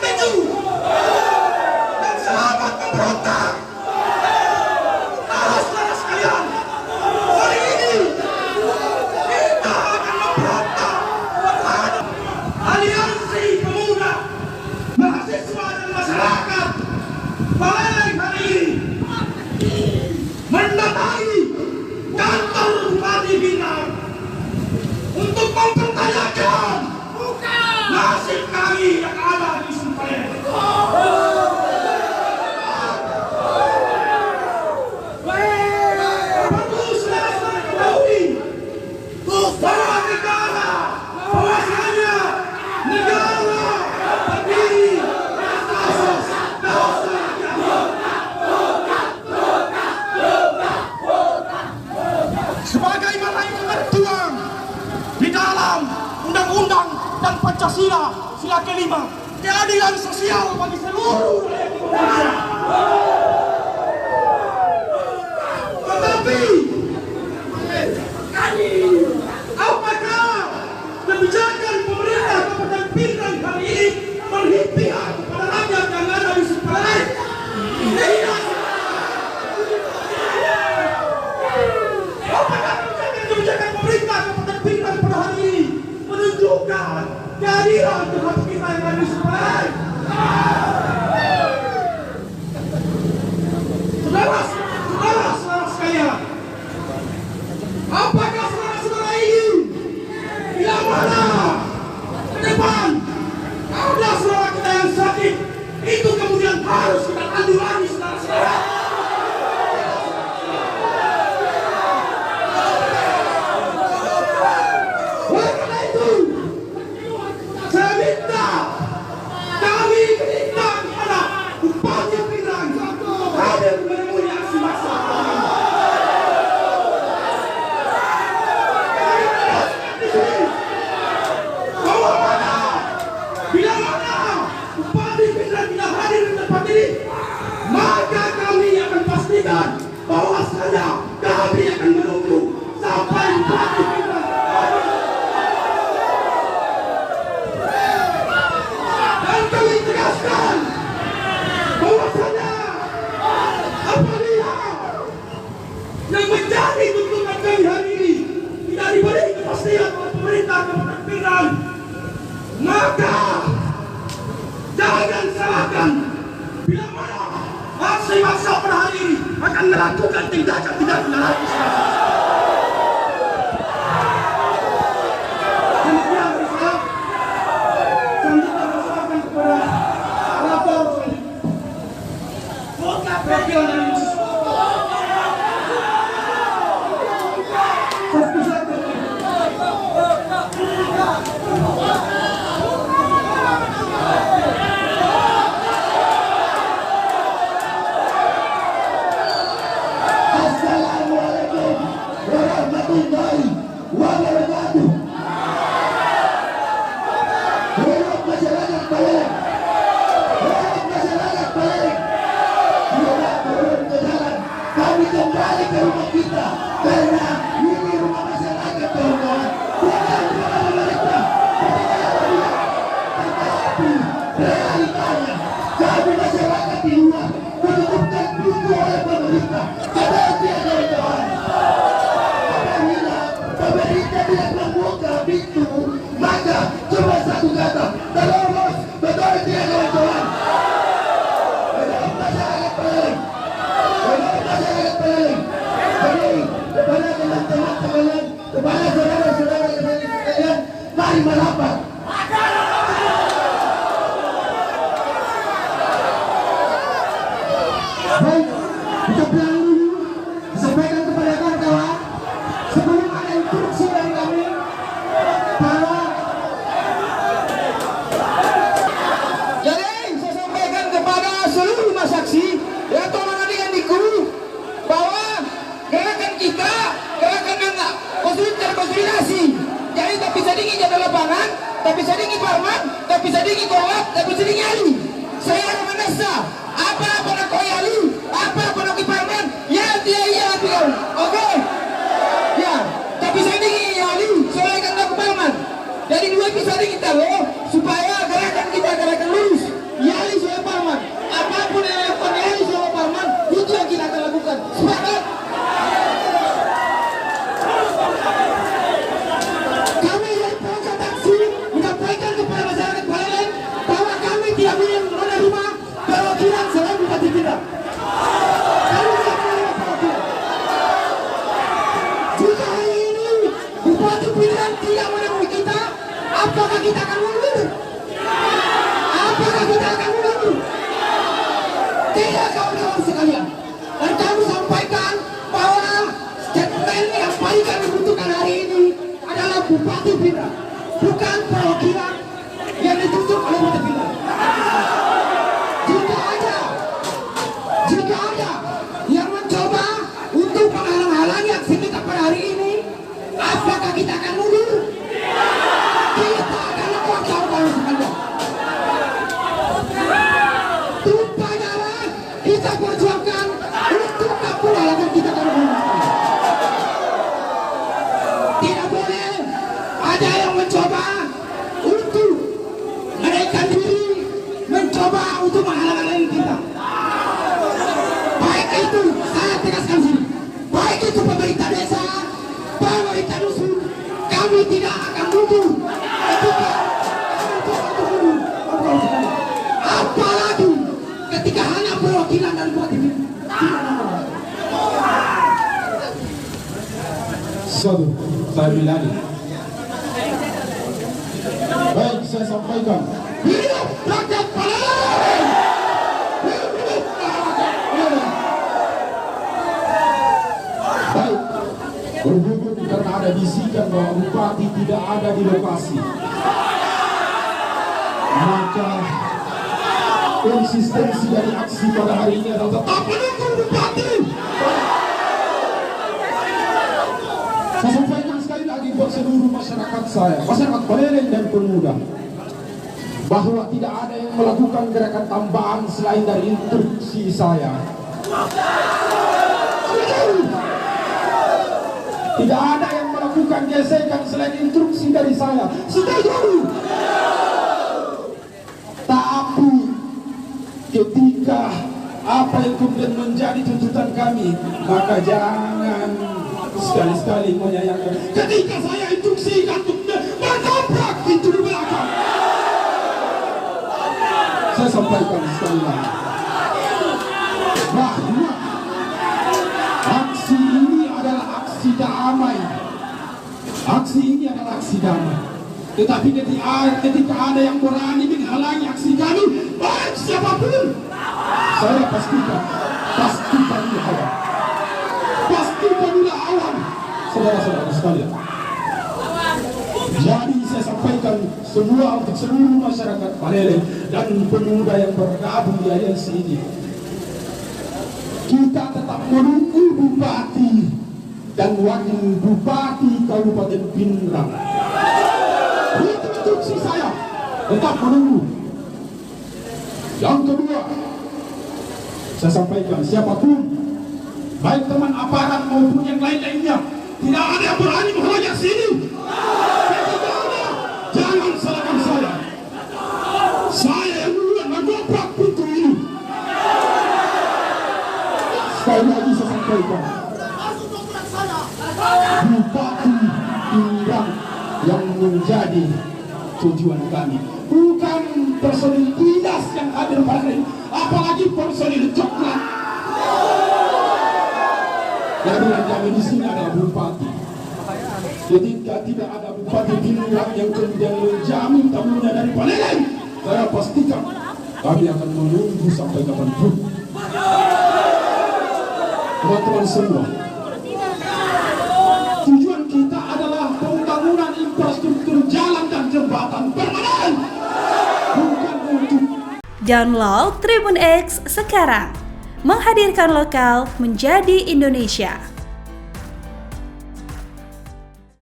maju dan selamat memberontak. Saudara sekalian, hari ini kita akan memberontak. Aliansi Pemuda, Mahasiswa dan Masyarakat Palembang hari ini mendatangi kantor Bupati Bintan untuk mempertanyakan nasib kami yang ada di Sumpalembang. Perlu saudara-saudara ketahui bahwa negara, bahwasanya negara berdiri atas dasar sebagaimana yang tertuang di dalam Undang-Undang dan Pancasila sila kelima, keadilan sosial bagi seluruh rakyat Indonesia. Tetapi apakah kebijakan pemerintah Kabupaten Pindrang hari ini berpihak kepada rakyat yang ada di Sumpalembang? Tidak. Apakah kebijakan pemerintah Kabupaten Pindrang pada hari ini menunjukkan keadilan terhadap kita yang ada di Sumpalembang? Saudara sekalian, apakah saudara-saudara ini bila mana ke depan ada saudara kita yang sakit, itu kemudian harus kita tanggulangi saudara-saudara? Oleh karena itu, saya minta kami minta kepada Bupati Pindrang hadir menemui aksi massa. Bila mana Bupati Pindrang tidak hadir di tempat ini, maka kami akan pastikan bahwasanya kami akan menunggu sampai Bupati Pindrang dan kami tegaskan bahwasanya apabila yang menjadi tuntutan kami hari ini tidak diberi kepastian oleh pemerintah Kabupaten Pindrang, maka jangan salahkan bila mana aksi massa pada hari ini akan melakukan tindakan-tindakan lagi. Demikian dari saya. Selanjutnya diserahkan kepada lapor perwakilan dari Assalamualaikum warahmatullahi wabarakatuh. Hidup masyarakat Palembang, hidup masyarakat Palembang. Tidak turun ke jalan, kami kembali ke rumah kita karena ini rumah masyarakat kawan-kawan. Bukan rumah pemerintah. Tetapi realitanya kami masyarakat di luar menutupkan pintu oleh pemerintah. Seperti yang kawan-kawan. Apabila pemerintah tidak membuka pintu, maka cuma satu kata, terobos. Betul tidak kawan-kawan? Hidup masyarakat Palembang, hidup masyarakat Palembang. Jadi kepada teman-teman sekalian, kepada saudara-saudara sekalian, mari merapat. Baik, kita pulang dulu, disampaikan kepada kawan-kawan sebelum ada instruksi dari kami bahwa jadi saya sampaikan kepada seluruh saksi yang tolong dengan diku bahwa gerakan kita, gerakan anak konsolidasi, jadi tak bisa dingin jadwal lapangan, tak bisa dingin parman, tak bisa dingin kolak, tak bisa dingin ali. Saya ada menasa apa nak koyali, apa nak kiparman, ya dia iya bilang, oke, ya, tapi saya ingin ali, soalnya kan aku parman. Jadi dua bisa kita loh, supaya gerakan kita gerakan lurus, mencoba untuk menghalang-halangi kita. Baik itu, saya tegaskan sini, baik itu pemerintah desa, pemerintah dusun, kami tidak akan mundur ketika apalagi ketika hanya perwakilan dan perwakilan. Satu, saya bilani. Baik, saya sampaikan. Hidup rakyat Palembang! Baik, berhubung karena ada bisikan bahwa bupati tidak ada di lokasi, maka konsistensi dari aksi pada hari ini adalah tetap mendukung bupati. Saya sampaikan sekali lagi buat seluruh masyarakat saya, masyarakat Palembang dan pemuda, bahwa tidak ada yang melakukan gerakan tambahan selain dari instruksi saya. Tidak ada yang melakukan gesekan selain instruksi dari saya. Setuju? Tapi ketika apa yang kemudian menjadi tuntutan kami, maka jangan sekali-sekali menyayangkan ketika saya instruksikan untuk menabrak pintu di belakang. Saya sampaikan sekali lagi bahwa aksi ini adalah aksi damai. Aksi ini adalah aksi damai. Tetapi ketika ada yang berani menghalangi aksi kami, baik siapapun, saya pastikan lawan. Pastikan lawan, saudara-saudara sekalian. Jadi saya sampaikan semua untuk seluruh masyarakat Palembang dan pemuda yang bergabung di aliansi ini, kita tetap menunggu bupati dan wakil bupati Kabupaten Pindrang. Itu instruksi saya, tetap menunggu. Yang kedua, saya sampaikan siapapun, baik teman aparat maupun yang lain-lainnya, tidak ada yang berani menghalangi aksi ini. Jangan salahkan saya. Saya yang duluan mendobrak pintu ini. Sekali lagi saya sampaikan, Bupati Pindrang yang menjadi tujuan kami, bukan personil dinas yang hadir pada hari ini, apalagi personil coklat. Jadi yang kami di sini adalah bupati. Ketika tidak ada bupati Pindrang yang kemudian menjamin tamunya dari Palembang, saya pastikan kami akan menunggu sampai kapanpun. Teman-teman semua, tujuan kita adalah pembangunan infrastruktur jalan dan jembatan permanen, bukan untuk. Download Tribun X sekarang, menghadirkan lokal menjadi Indonesia.